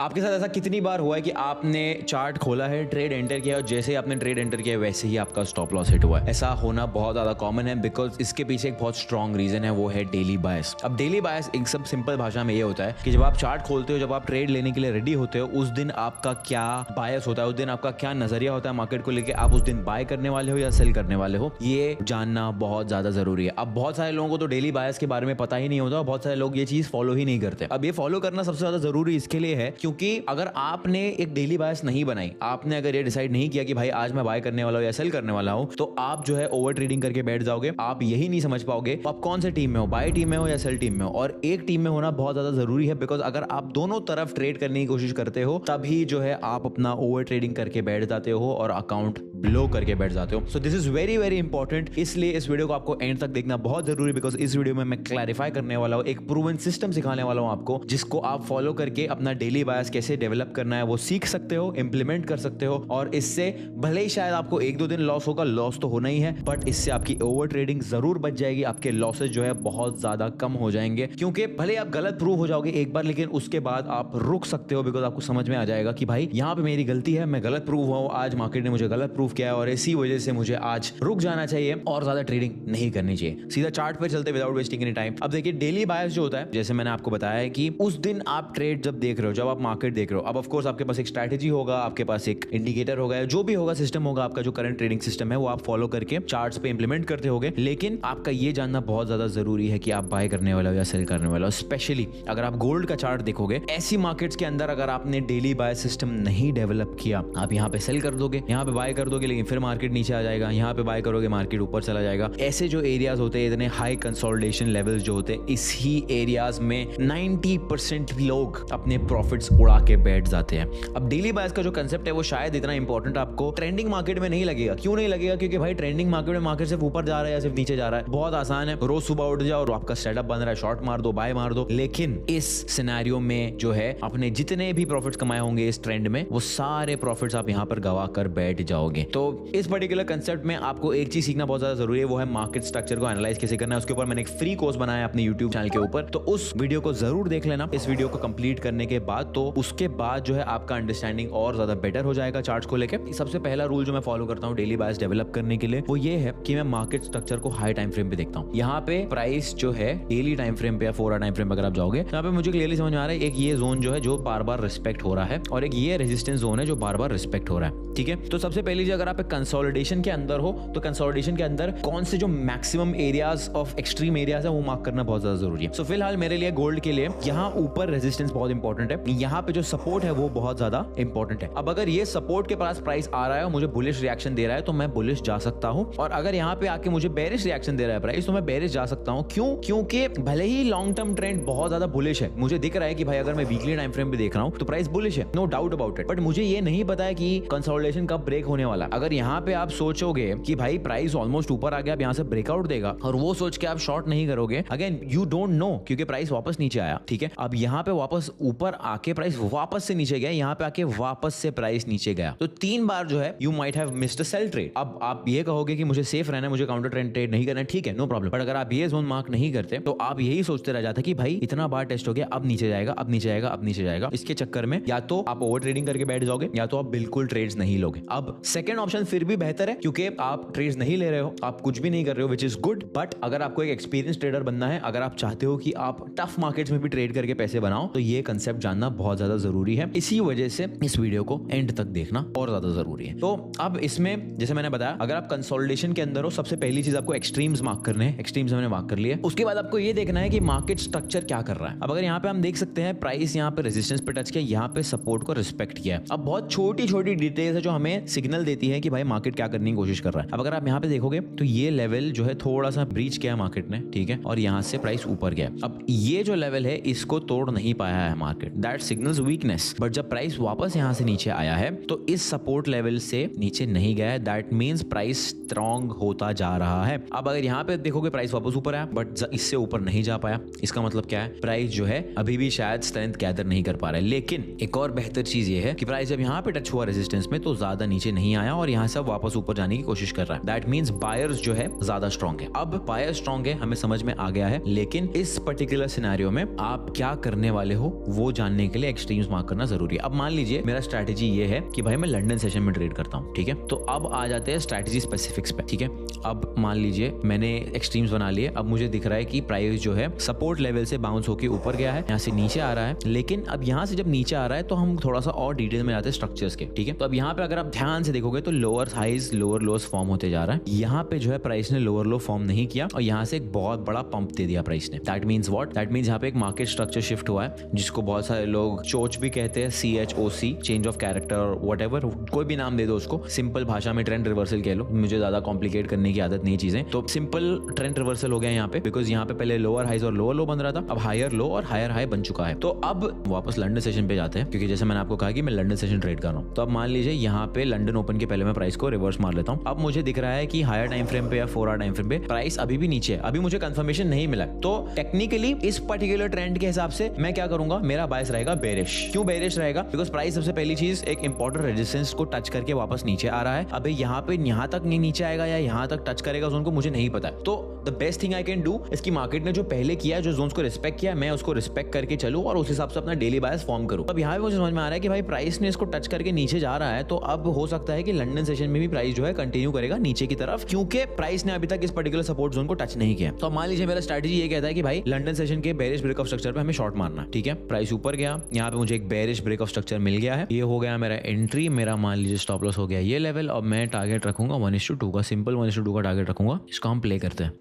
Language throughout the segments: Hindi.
आपके साथ ऐसा कितनी बार हुआ है कि आपने चार्ट खोला है, ट्रेड एंटर किया और जैसे ही आपने ट्रेड एंटर किया वैसे ही आपका स्टॉप लॉस हिट हुआ है? ऐसा होना बहुत ज्यादा कॉमन है बिकॉज इसके पीछे एक बहुत स्ट्रॉन्ग रीजन है, वो है डेली बायस। अब डेली बायस एक सब सिंपल भाषा में ये होता है कि जब आप चार्ट खोलते हो, जब आप ट्रेड लेने के लिए रेडी होते हो, उस दिन आपका क्या बायस होता है, उस दिन आपका क्या नजरिया होता है मार्केट को लेके, आप उस दिन बाय करने वाले हो या सेल करने वाले हो, ये जानना बहुत ज्यादा जरूरी है। अब बहुत सारे लोगों को तो डेली बायस के बारे में पता ही नहीं होता, बहुत सारे लोग ये चीज फॉलो ही नहीं करते। अब ये फॉलो करना सबसे ज्यादा जरूरी इसके लिए है क्योंकि अगर आपने एक डेली बायस नहीं बनाई, आपने अगर ये डिसाइड नहीं किया कि भाई आज मैं बाय करने वाला हूं या सेल करने वाला हूं, तो आप जो है ओवर ट्रेडिंग करके बैठ जाओगे। आप यही नहीं समझ पाओगे आप कौन से टीम में हो, बाय टीम में हो या सेल टीम में हो। और एक टीम में होना बहुत ज्यादा जरूरी है बिकॉज अगर आप दोनों तरफ ट्रेड करने की कोशिश करते हो तभी जो है आप अपना ओवर ट्रेडिंग करके बैठ जाते हो और अकाउंट ब्लो करके बैठ जाते हो। So this is very very important, इसलिए इस वीडियो को आपको एंड तक देखना बहुत जरूरी बिकॉज इस वीडियो में मैं क्लैरिफाई करने वाला हूं, एक प्रूवन सिस्टम सिखाने वाला हूं आपको, जिसको आप फॉलो करके अपना डेली बायस कैसे डेवलप करना है वो सीख सकते हो, इंप्लीमेंट कर सकते हो। और इससे भले ही शायद आपको एक दो दिन लॉस होगा, लॉस तो होना ही है, बट इससे आपकी ओवर ट्रेडिंग जरूर बच जाएगी, आपके लॉसेज जो है बहुत ज्यादा कम हो जाएंगे। क्योंकि भले आप गलत प्रूव हो जाओगे एक बार, लेकिन उसके बाद आप रुक सकते हो बिकॉज आपको समझ में आ जाएगा कि भाई यहाँ पे मेरी गलती है, मैं गलत प्रूव हुआ हूं, आज मार्केट ने मुझे गलत प्रूव किया है और इसी वजह से मुझे आज रुक जाना चाहिए और ज्यादा ट्रेडिंग नहीं करनी चाहिए। सीधा चार्ट पर चलते विदाउट वेस्टिंग एनी टाइम। अब देखिए डेली बायस जो होता है, जैसे मैंने आपको बताया है कि उस दिन आप ट्रेड जब देख रहे हो, जब आप मार्केट देख रहे हो, अब ऑफ कोर्स आपके पास एक स्ट्रैटेजी होगा, आपके पास एक इंडिकेटर होगा, जो भी होगा सिस्टम होगा, आपका जो करंट ट्रेडिंग सिस्टम है वो आप फॉलो करके चार्ट्स पे इंप्लीमेंट करते होगे। लेकिन आपका ये जानना बहुत ज्यादा जरूरी है कि आप बाय करने वाले हो या सेल करने वाले हो। स्पेशली अगर आप गोल्ड का चार्ट देखोगे, ऐसी मार्केट्स के अंदर अगर आपने डेली बाय सिस्टम नहीं डेवलप किया, आप यहाँ पे सेल कर दोगे, यहाँ पे बाय कर दोगे, लेकिन फिर मार्केट नीचे आ जाएगा, यहाँ पे बाय करोगे मार्केट ऊपर चला जाएगा। ऐसे जो एरियाज होते हैं, इतने हाई कंसोलिडेशन लेवल्स जो होते हैं, इसी एरियाज में 90% लोग अपने प्रॉफिट्स उड़ा के बैठ जाते हैं। अब डेली बायस का जो कंसेप्ट है वो शायद इतना इंपॉर्टेंट आपको ट्रेंडिंग मार्केट में नहीं लगेगा। क्यों नहीं लगेगा? क्योंकि भाई ट्रेंडिंग मार्केट में मार्केट सिर्फ ऊपर जा रहा है या सिर्फ नीचे जा रहा है, बहुत आसान है। रोज सुबह उठ जाओ और आपका सेटअप बन रहा है, शॉर्ट मार दो, बाय मार दो। लेकिन इस सिनेरियो में जो है अपने जितने भी प्रॉफिट्स कमाए होंगे इस ट्रेंड में, वो सारे प्रॉफिट्स आप यहाँ पर गवा कर बैठ जाओगे। तो इस पर्टिकुलर कंसेप्ट में आपको एक चीज सीखना बहुत ज्यादा जरूरी है, वो है मार्केट स्ट्रक्चर को एनालाइज कैसे करना है। उसके ऊपर मैंने एक फ्री कोर्स बनाया है अपने यूट्यूब चैनल के ऊपर, तो उस वीडियो को जरूर देख लेना। इस वीडियो को कंप्लीट करने के बाद तो उसके बाद जो है आपका अंडरस्टैंडिंग और ज्यादा बेटर हो जाएगा चार्ट्स को लेकर। सबसे पहला रूल जो मैं फॉलो करता हूँ डेली बायस डेवलप करने के लिए, वो ये है कि मैं मार्केट स्ट्रक्चर को हाई टाइम फ्रेम पे देखता हूँ। यहाँ पे प्राइस जो है डेली टाइम फ्रेम पे या 4 आवर टाइम फ्रेम पे अगर आप जाओगे, यहाँ पे मुझे क्लियरली समझ में आ रहा है एक ये जोन जो है जो बार बार रिस्पेक्ट हो रहा है और एक ये रेजिस्टेंस जोन है जो बार बार रिस्पेक्ट हो रहा है। ठीक है, तो सबसे पहली चीज, अगर आप कंसोलिडेशन के अंदर हो तो कंसोलिडेशन के अंदर कौन से जो maximum areas of extreme areas है वो मार्क करना बहुत ज्यादा जरूरी है। सो फिलहाल मेरे लिए गोल्ड के लिए यहाँ ऊपर रेजिस्टेंस बहुत इंपॉर्टेंट है, यहाँ पे जो सपोर्ट है वो बहुत ज्यादा इंपॉर्टेंट है। अब अगर ये सपोर्ट के पास प्राइस आ रहा है और मुझे बुलिश रिएक्शन दे रहा है तो मैं बुलिश जा सकता हूं, और अगर यहाँ पे आके मुझे बेरिश रिएक्शन दे रहा है प्राइस तो मैं बेरिश जा सकता हूं। क्यों? क्योंकि भले ही लॉन्ग टर्म ट्रेंड बहुत ज्यादा बुलिश है, मुझे दिख रहा है कि भाई अगर मैं वीकली टाइम फ्रेम पे देख रहा हूं तो प्राइस बुलिश है, no doubt about it, but मुझे ये नहीं पता है कि कंसोलिडेशन कब ब्रेक होने वाला। अगर यहाँ पे आप सोचोगे कि भाई प्राइस ऑलमोस्ट ऊपर आ गया, अब यहाँ से ब्रेकआउट देगा, और वो सोच के आप शॉर्ट नहीं करोगे, अगेन यू डोंट नो, क्योंकि प्राइस वापस नीचे आया। ठीक है, अब यहाँ पे वापस ऊपर आके प्राइस वापस से नीचे गया, यहाँ पे आके वापस से प्राइस नीचे गया, तो 3 बार जो है you might have missed a sell trade. अब आप ये कहोगे कि मुझे सेफ रहना है, मुझे काउंटर ट्रेंड ट्रेड नहीं करना है, ठीक है, नो प्रॉब्लम, बट अगर आप ये जोन मार्क नहीं करते तो आप यही सोचते रह जाते कि भाई इतना बार टेस्ट हो गया, अब नीचे जाएगा, अब नीचे जाएगा, अब नीचे जाएगा। इसके चक्कर में या तो आप ओवर ट्रेडिंग करके बैठ जाओगे या तो आप बिल्कुल ट्रेड्स नहीं लोगे। अब सेकंड ऑप्शन फिर भी बेहतर है क्योंकि आप ट्रेड्स नहीं ले रहे हो, आप कुछ भी नहीं कर रहे हो, विच इज गुड। बट अगर आपको एक एक्सपीरियंस ट्रेडर बनना है, अगर आप चाहते हो कि आप टफ मार्केट्स में भी ट्रेड करके पैसे बनाओ, तो ये कंसेप्ट जानना बहुत ज्यादा जरूरी है। इसी वजह से इस वीडियो को एंड तक देखना और ज्यादा जरूरी है। तो अब इसमें जैसे मैंने बताया, अगर आप कंसोलिडेशन के अंदर हो, सबसे पहली चीज आपको एक्सट्रीम्स मार्क करने हैं। एक्सट्रीम्स मैंने मार्क कर लिए, उसके बाद आपको ये देखना है कि मार्केट स्ट्रक्चर क्या कर रहा है। अब अगर यहाँ पे हम देख सकते हैं प्राइस यहाँ पे रेजिस्टेंस पे टच किया, यहाँ पे सपोर्ट को रिस्पेक्ट किया। अब बहुत छोटी छोटी डिटेल्स है जो हमें सिग्नल देती है कि भाई मार्केट क्या करने की कोशिश कर रहा है। अब अगर आप यहाँ पे देखोगे तो ये लेवल जो है थोड़ा सा ब्रीच किया मार्केट ने, ठीक है, और यहाँ से प्राइस ऊपर गया। अब ये जो लेवल है इसको तोड़ नहीं पाया है market, that signals weakness. But जब प्राइस वापस यहाँ से नीचे आया है तो इस सपोर्ट लेवल से नीचे नहीं गया है, दैट मींस प्राइस स्ट्रॉन्ग होता जा रहा है। अब अगर यहाँ पे देखोगे प्राइस वापस ऊपर आया बट इससे ऊपर नहीं जा पाया, इसका मतलब क्या है, प्राइस जो है अभी भी शायद स्ट्रेंथ गैदर नहीं कर पा रहा है। लेकिन एक और बेहतर चीज ये है कि प्राइस जब यहाँ पे टच हुआ रेजिस्टेंस में तो ज्यादा नीचे नहीं आया और यहाँ से वापस ऊपर जाने की कोशिश कर रहा है, दैट मींस बायर्स जो है ज्यादा स्ट्रॉन्ग है। अब बायर स्ट्रॉन्ग है हमें समझ में आ गया है, लेकिन इस पर्टिकुलर सिनेरियो में आप क्या करने वाले हो वो जानने के लिए एक्सट्रीम्स मार्क करना जरूरी है। अब मान लीजिए मेरा स्ट्रैटेजी ये है कि भाई मैं लंदन सेशन में ट्रेड करता हूँ, ठीक है। तो अब आ जाते हैं स्ट्रैटेजी स्पेसिफिक्स पे, ठीक है। अब मान लीजिए मैंने एक्सट्रीम्स बना लिए, अब मुझे दिख रहा है कि प्राइस जो है सपोर्ट लेवल से बाउंस होकर ऊपर गया है, यहाँ से नीचे आ रहा है, लेकिन अब यहाँ से जब नीचे आ रहा है तो हम थोड़ा सा और डिटेल में जाते हैं स्ट्रक्चर्स के, ठीक है। तो अब यहाँ पे अगर आप ध्यान से देखोगे तो lower highs lower lows form होते जा रहा है। यहाँ पे जो है प्राइस ने लोअर लो फॉर्म नहीं किया और यहाँ से एक बहुत बड़ा पंप दे दिया प्राइस ने। That means what? That means यहाँ पे एक मार्केट स्ट्रक्चर शिफ्ट हुआ है, जिसको बहुत सारे लोग चोच भी कहते हैं, CHOC, चेंज ऑफ कैरेक्टर और व्हाटएवर, कोई भी नाम दे दो उसको। सिंपल भाषा में ट्रेंड रिवर्सल कह लो, मुझे ज्यादा कॉम्प्लिकेट करने की आदत नहीं चीजें। तो सिंपल ट्रेंड रिवर्सल हो गया यहाँ पे, बिकॉज यहाँ पे पहले लोअर हाइज और लोअर लो बन रहा था, अब हायर लो और हायर हाई बन चुका है। तो अब वापस लंदन सेशन पे जाते हैं, क्योंकि जैसे मैंने आपको कहा कि मैं लंदन सेशन ट्रेड कर रहा हूँ। तो अब मान लीजिए यहाँ पे लंदन ओपन के पहले मैं प्राइस को रिवर्स मार लेता हूँ। अब मुझे दिख रहा है कि हायर टाइम फ्रेम पे या 4 आवर टाइम फ्रेम पे प्राइस अभी भी नीचे है, अभी मुझे कंफर्मेशन नहीं मिला। तो टेक्निकली इस पर्टिकुलर ट्रेंड के हिसाब से मैं क्या करूंगा, मेरा बायस रहेगा बेरिश। क्यों बेरिश रहेगा? बिकॉज प्राइस सबसे पहली चीज एक इंपॉर्टेंट रेजिस्टेंस को टच करके वापस नीचे आ रहा है। अबे यहाँ पे यहाँ तक नहीं नीचे आएगा या यहाँ तक टच करेगा जोन को, मुझे नहीं पता है। तो the best thing I can do, इसकी मार्केट ने जो पहले किया, जो जोन्स को रिस्पेक्ट किया, मैं उसको रिस्पेक्ट करके चलूं और उस हिसाब से अपना डेली बायस फॉर्म करूं। अब यहाँ पे मुझे समझ में आ रहा है कि भाई प्राइस ने इसको टच करके नीचे जा रहा है, तो अब हो सकता है कि लंदन सेशन में भी प्राइस जो है कंटिन्यू करेगा नीचे की तरफ, क्योंकि प्राइस ने अभी तक इस पर्टिकुलर सपोर्ट जोन को टच नहीं किया। तो मान लीजिए मेरा स्ट्रैटेजी ये कहता है कि भाई लंदन सेशन के बेरिश ब्रेक ऑफ स्ट्रक्चर पे हमें शॉर्ट मारना है, ठीक है। प्राइस ऊपर गया, यहाँ पे मुझे एक बेरिश ब्रेक ऑफ स्ट्रक्चर मिल गया है, ये हो गया मेरा एंट्री, मेरा मान लीजिए स्टॉप लॉस हो गया ये लेवल। और मैं टारगेट रखूंगा 1:2 का, सिंपल 1:2 का टारगेट रखूंगा। इसको हम प्ले करते हैं।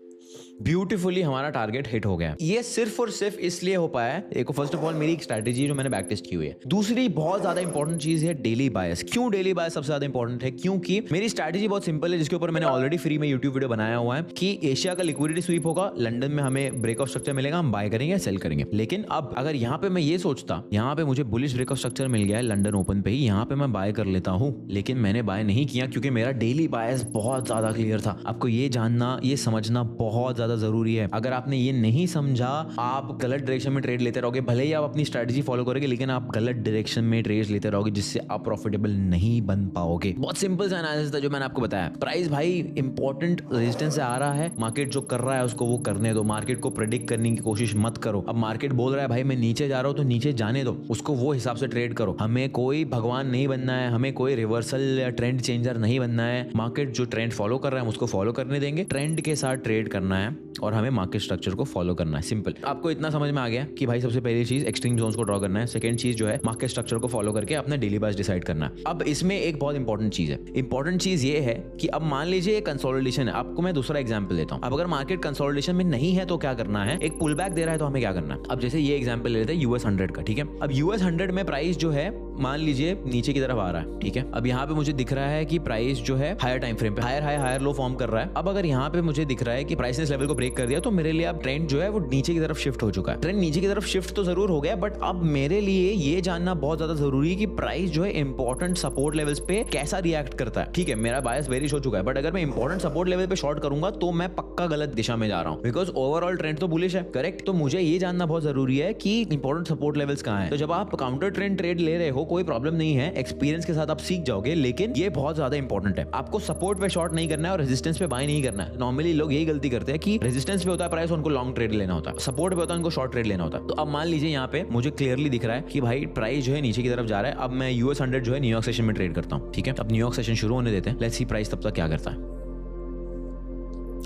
ब्यूटीफुली हमारा टारगेट हिट हो गया। ये सिर्फ और सिर्फ इसलिए हो पाया है, देखो फर्स्ट ऑफ ऑल मेरी एक स्ट्रैटेजी जो मैंने बैक टेस्ट की हुई है। दूसरी बहुत ज्यादा इंपॉर्टेंट चीज है डेली बायस। क्यों डेली बायस सबसे ज्यादा इंपॉर्टेंट है? क्योंकि मेरी स्ट्रैटेजी बहुत सिंपल है, जिसके ऊपर मैंने ऑलरेडी फ्री में यूट्यूब वीडियो बनाया हुआ है कि एशिया का लिक्विडिटी स्वीप होगा, लंदन में हमें ब्रेक ऑफ स्ट्रक्चर मिलेगा, हम बाय करेंगे सेल करेंगे। लेकिन अब अगर यहाँ पे मैं ये सोचता, यहाँ पे मुझे बुलिश ब्रेक ऑफ स्ट्रक्चर मिल गया है लंदन ओपन पे ही, यहाँ पे मैं बाय कर लेता हूँ, लेकिन मैंने बाय नहीं किया क्योंकि मेरा डेली बायस बहुत ज्यादा क्लियर था। आपको ये जानना, ये समझना बहुत ज्यादा जरूरी है। अगर आपने ये नहीं समझा, आप गलत डायरेक्शन में ट्रेड लेते रहोगे। भले ही आप अपनी स्ट्रैटेजी फॉलो करोगे, लेकिन आप गलत डायरेक्शन में ट्रेड लेते रहोगे, जिससे आप प्रॉफिटेबल नहीं बन पाओगे। बहुत सिंपल सा एनालिसिस था जो मैंने आपको बताया। प्राइस भाई इंपॉर्टेंट रेजिस्टेंस से आ रहा है, मार्केट जो कर रहा है उसको वो करने दो। मार्केट को प्रेडिक्ट करने की कोशिश मत करो। अब मार्केट बोल रहा है भाई मैं नीचे जा रहा हूं, तो नीचे जाने दो, उसको वो हिसाब से ट्रेड करो। हमें कोई भगवान नहीं बनना है, हमें कोई रिवर्सल या ट्रेंड चेंजर नहीं बनना है। मार्केट जो ट्रेंड फॉलो कर रहा है हम उसको फॉलो करने देंगे, ट्रेंड के साथ ट्रेड करना है और हमें मार्केट स्ट्रक्चर को फॉलो करना है। सिंपल। आपको इतना समझ में आ गया कि भाई सबसे पहली चीज एक्सट्रीम जोन्स को ड्रॉ करना है, सेकंड चीज जो है मार्केट स्ट्रक्चर को फॉलो करके अपना डेली बायस डिसाइड करना है। अब इसमें एक बहुत इंपॉर्टेंट चीज है। इंपॉर्टेंट चीज ये है कि अब मान लीजिए कंसोलिडेशन है। आपको मैं दूसरा एग्जांपल देता हूं। अब अगर मार्केट कंसोलिडेशन में नहीं है तो क्या करना है? एक पुल बैक दे रहा है तो हमें क्या करना है? अब जैसे ये एग्जांपल ले लेते हैं US 100 का, ठीक है। अब US 100 में प्राइस जो है मान लीजिए नीचे की तरफ आ रहा है, ठीक है। अब यहाँ पे मुझे दिख रहा है कि प्राइस जो है हायर टाइम फ्रेम पे higher high higher low form कर रहा है। अब अगर यहाँ पे मुझे दिख रहा है कि प्राइस ने इस लेवल को ब्रेक कर दिया, तो मेरे लिए अब ट्रेंड जो है वो नीचे की तरफ शिफ्ट हो चुका है। ट्रेंड नीचे की तरफ शिफ्ट तो जरूर हो गया, बट अब मेरे लिए ये जानना बहुत ज्यादा जरूरी है कि प्राइस जो है इंपॉर्टेंट सपोर्ट लेवल्स पे कैसा रिएक्ट करता है। ठीक है, मेरा बायस बेरिश हो चुका है, बट अगर मैं इंपॉर्टेंट सपोर्ट लेवल पे शॉर्ट करूंगा तो मैं पक्का गलत दिशा में जा रहा हूं, बिकॉज ओवरऑल ट्रेंड तो बुलिश है, करेक्ट। तो मुझे ये जानना बहुत जरूरी है कि इंपॉर्टेंट सपोर्ट लेवल्स कहां हैं। तो जब आप काउंटर ट्रेंड ट्रेड ले रहे हो कोई प्रॉब्लम नहीं है, एक्सपीरियंस के साथ आप सीख जाओगे, लेकिन ये बहुत ज्यादा इंपॉर्टेंट है। आपको सपोर्ट पे शॉर्ट नहीं करना है और रेजिस्टेंस पे बाय नहीं करना है। नॉर्मली लोग यही गलती करते हैं कि रेजिस्टेंस पे होता है प्राइस, उनको लॉन्ग ट्रेड लेना होता है, सपोर्ट पे होता है उनको शॉर्ट ट्रेड लेना होता है। तो अब मान लीजिए यहाँ पे मुझे क्लियरली दिख रहा है कि भाई प्राइस जो है नीचे की तरफ जा रहा है। अब मैं US 100 जो है न्यूयॉर्क सेशन में ट्रेड करता हूँ, ठीक है। अब न्यूयॉर्क सेशन शुरू होने देते हैं, लेट्स सी प्राइस तब तक क्या करता है।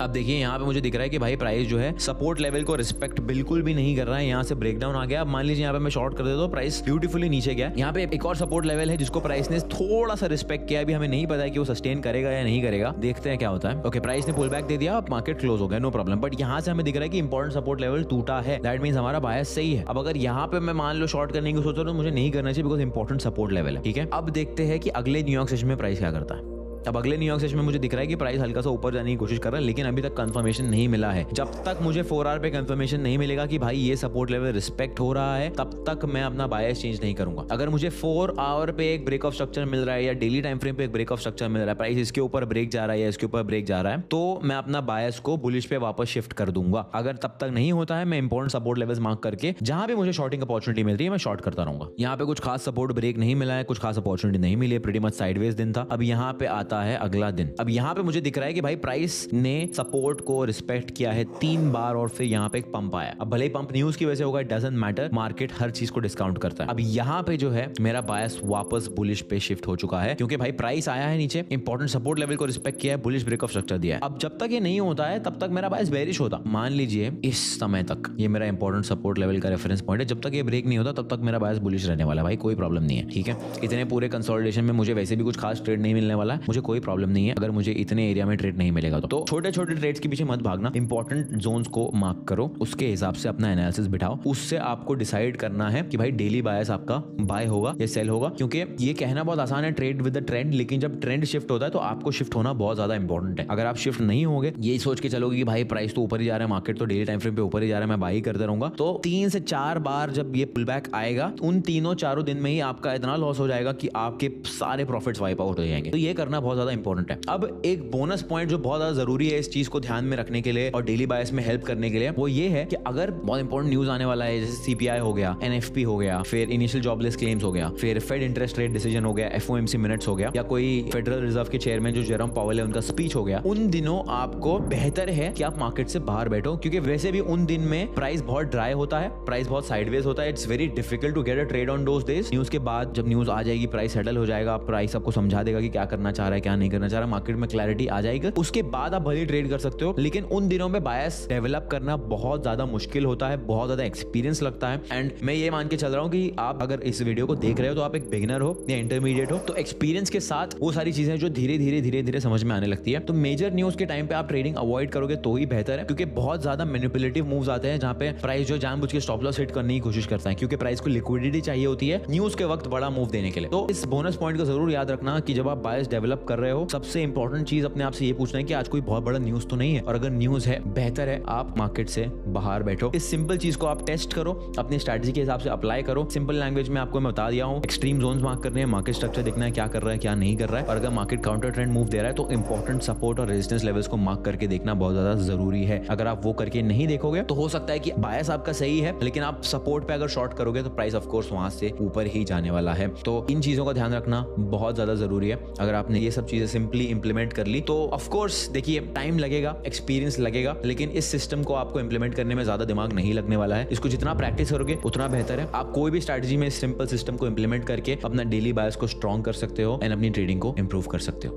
अब देखिए यहाँ पे मुझे दिख रहा है कि भाई प्राइस जो है सपोर्ट लेवल को रिस्पेक्ट बिल्कुल भी नहीं कर रहा है, यहाँ से ब्रेकडाउन आ गया। अब मान लीजिए यहाँ पे मैं शॉर्ट कर देता हूँ, प्राइस ब्यूटीफुली नीचे गया। यहाँ पे एक और सपोर्ट लेवल है जिसको प्राइस ने थोड़ा सा रिस्पेक्ट किया, अभी हमें नहीं पता है कि वो सस्टेन करेगा या नहीं करेगा, देखते हैं क्या होता है। ओके, प्राइस ने पुल बैक दे दिया, अब मार्केट क्लोज हो गया, नो प्रॉब्लम। बट यहाँ से हमें दिख रहा है कि इंपॉर्टेंट सपोर्ट लेवल टूटा है, दैट मींस हमारा बायस सही है। अब अगर यहाँ पे मैं मान लो शॉर्ट करने की सोच रहा हूँ, मुझे नहीं करना चाहिए बिकॉज इंपॉर्टेंट सपोर्ट लेवल है, ठीक है। अब देखते हैं कि अगले न्यूयॉर्क सेशन में प्राइस क्या करता है। अब अगले न्यूयॉर्क सेशन में मुझे दिख रहा है कि प्राइस हल्का सा ऊपर जाने की कोशिश कर रहा है, लेकिन अभी तक कंफर्मेशन नहीं मिला है। जब तक मुझे 4 आवर पे कंफर्मेशन नहीं मिलेगा कि भाई ये सपोर्ट लेवल रिस्पेक्ट हो रहा है, तब तक मैं अपना बायस चेंज नहीं करूंगा। अगर मुझे 4 आवर पे एक ब्रेक ऑफ स्ट्रक्चर मिल रहा है या डेली टाइम फ्रेम पे एक ब्रेक ऑफ स्ट्रक्चर मिल रहा है, प्राइस इसके ऊपर ब्रेक जा रहा है या इसके ऊपर ब्रेक जा रहा है, तो मैं अपना बायस को बुलिश पे वापस शिफ्ट कर दूंगा। अगर तब तक नहीं होता है, मैं इंपॉर्टेंट सपोर्ट लेवल्स मार्क करके जहां भी मुझे शॉर्टिंग अपॉर्चुनिटी मिल रही है मैं शॉर्ट करता रहूंगा। यहाँ पे कुछ खास सपोर्ट ब्रेक नहीं मिला है, कुछ खास अपॉर्चुनिटी नहीं मिली है, प्रीटी मच साइडवेज दिन था। अब यहाँ पे आता आता है अगला दिन। अब यहाँ पे मुझे दिख रहा है कि भाई प्राइस ने सपोर्ट को रिस्पेक्ट किया है 3 बार और फिर यहाँ पे एक पंप आया। अब भले ही पंप न्यूज की वजह से होगा, इट डजंट मैटर, मार्केट हर चीज को डिस्काउंट करता है। अब यहाँ पे जो है मेरा बायस वापस बुलिश पे शिफ्ट हो चुका है, क्योंकि भाई प्राइस आया है नीचे, इंपॉर्टेंट सपोर्ट लेवल को रिस्पेक्ट किया है, बुलिश ब्रेक ऑफ स्ट्रक्चर दिया है। अब जब तक ये नहीं होता है तब तक मेरा बायस बेरिश होता। मान लीजिए इस समय तक ये मेरा इंपॉर्टेंट सपोर्ट लेवल का रेफरेंस पॉइंट है, जब तक ये ब्रेक नहीं होता तब तक मेरा बायस बुलिश रहने वाला है भाई, कोई प्रॉब्लम नहीं है। ठीक है, इतने पूरे कंसोलिडेशन में मुझे वैसे भी कुछ खास ट्रेड नहीं मिलने वाला है, मुझे कोई प्रॉब्लम नहीं है अगर मुझे इतने एरिया में ट्रेड नहीं मिलेगा। तो छोटे छोटे ट्रेड्स के पीछे मत भागना, इंपॉर्टेंट जोन्स को मार्क करो, उसके हिसाब से अपना एनालिसिस बिठाओ, उससे आपको डिसाइड करना है कि भाई डेली बायस आपका बाय होगा या सेल होगा। क्योंकि ये कहना बहुत आसान है ट्रेड विद द ट्रेंड, लेकिन जब ट्रेंड शिफ्ट होता है तो आपको शिफ्ट होना बहुत ज्यादा इंपॉर्टेंट है। अगर आप शिफ्ट नहीं होगे, यही सोच के चलोगे कि भाई प्राइस तो ऊपर ही जा रहा है, मार्केट तो डेली टाइम फ्रेम पे ऊपर ही जा रहा है, मैं बाई करते रहूंगा, तो 3 से 4 बार जब ये पुल बैक आएगा, उन तीनों चारों दिन में ही आपका इतना लॉस हो जाएगा कि आपके सारे प्रॉफिट्स वाइप आउट हो जाएंगे। तो ये करना बहुत ज्यादा इंपॉर्टेंट है। अब एक बोनस पॉइंट जो बहुत ज्यादा जरूरी है इस चीज को ध्यान में रखने के लिए और डेली बायस में हेल्प करने के लिए, वो ये है कि अगर बहुत इंपॉर्टेंट न्यूज आने वाला है, जैसे सीपीआई हो गया, एनएफपी हो गया, फिर इनिशियल जॉबलेस क्लेम्स हो गया, फिर फेड इंटरेस्ट रेट डिसीजन हो गया, एफओएमसी मिनट्स हो गया, या कोई फेडरल रिजर्व के चेयरमैन जो जेरोम पावेल है उनका स्पीच हो गया, उन दिनों आपको बेहतर है कि आप मार्केट से बाहर बैठो, क्योंकि वैसे भी उन दिन में प्राइस बहुत ड्राई होता है, प्राइस बहुत साइडवेज होता है, it's very difficult to get a trade on those days. News के बाद जब न्यूज आ जाएगी, प्राइस सेटल हो जाएगा, प्राइस आपको समझा देगा कि क्या करना चाह रहा है क्या नहीं करना चाह रहा है, मार्केट में क्लैरिटी आ जाएगी, उसके बाद आप भले ट्रेड कर सकते हो। लेकिन उन दिनों में बायस डेवलप करना बहुत ज्यादा मुश्किल होता है, बहुत ज्यादा एक्सपीरियंस लगता है। एंड मैं ये मान के चल रहा हूँ कि आप अगर इस वीडियो को देख रहे हो तो आप एक बिगिनर हो या इंटरमीडिएट हो, तो एक्सपीरियंस के साथ वो सारी चीजें जो धीरे धीरे समझ में आने लगती है। तो मेजर न्यूज के टाइम पे आप ट्रेडिंग अवॉइड करोगे तो ही बेहतर है, क्योंकि बहुत ज्यादा मैनिपुलेटिव मूव्स आते हैं जहां पे प्राइस जो जानबूझ के स्टॉप लॉस हिट करने की कोशिश करता है, क्योंकि प्राइस को लिक्विडिटी चाहिए होती है न्यूज के वक्त बड़ा मूव देने के लिए। तो इस बोनस पॉइंट को जरूर याद रखना कि जब आप बायस डेवलप कर रहे हो, सबसे इंपॉर्टेंट चीज अपने आप से ये पूछना है कि आज कोई बहुत बड़ा न्यूज तो नहीं है, और अगर न्यूज है बेहतर है आप मार्केट से बाहर बैठो। इस सिंपल चीज को आप टेस्ट करो, अपनी स्ट्रेटजी के हिसाब से अप्लाई करो। सिंपल लैंग्वेज में आपको मैं बता दिया हूँ, एक्सट्रीम जोन्स मार्क करने हैं, मार्केट स्ट्रक्चर देखना है क्या कर रहा है क्या नहीं कर रहा है, और अगर मार्केट काउंटर ट्रेंड मूव दे रहा है तो इंपॉर्टेंट सपोर्ट और रेजिस्टेंस लेवल्स को मार्क करके देखना बहुत ज्यादा जरूरी है। अगर आप वो करके नहीं देखोगे तो हो सकता है कि बायस आपका सही है, लेकिन आप सपोर्ट पे अगर शॉर्ट करोगे तो प्राइस ऑफ कोर्स वहां से ऊपर ही जाने वाला है। तो इन चीजों का ध्यान रखना बहुत ज्यादा जरूरी है। अगर आपने ये सब चीजें सिंपली इंप्लीमेंट कर ली तो ऑफ कोर्स देखिए टाइम लगेगा, एक्सपीरियंस लगेगा, लेकिन इस सिस्टम को आपको इंप्लीमेंट करने में ज्यादा दिमाग नहीं लगने वाला है। इसको जितना प्रैक्टिस करोगे उतना बेहतर है। आप कोई भी स्ट्रैटेजी में इस सिंपल सिस्टम को इंप्लीमेंट करके अपना डेली बायस को स्ट्रॉन्ग कर सकते हो एंड अपनी ट्रेडिंग को इंप्रूव कर सकते हो।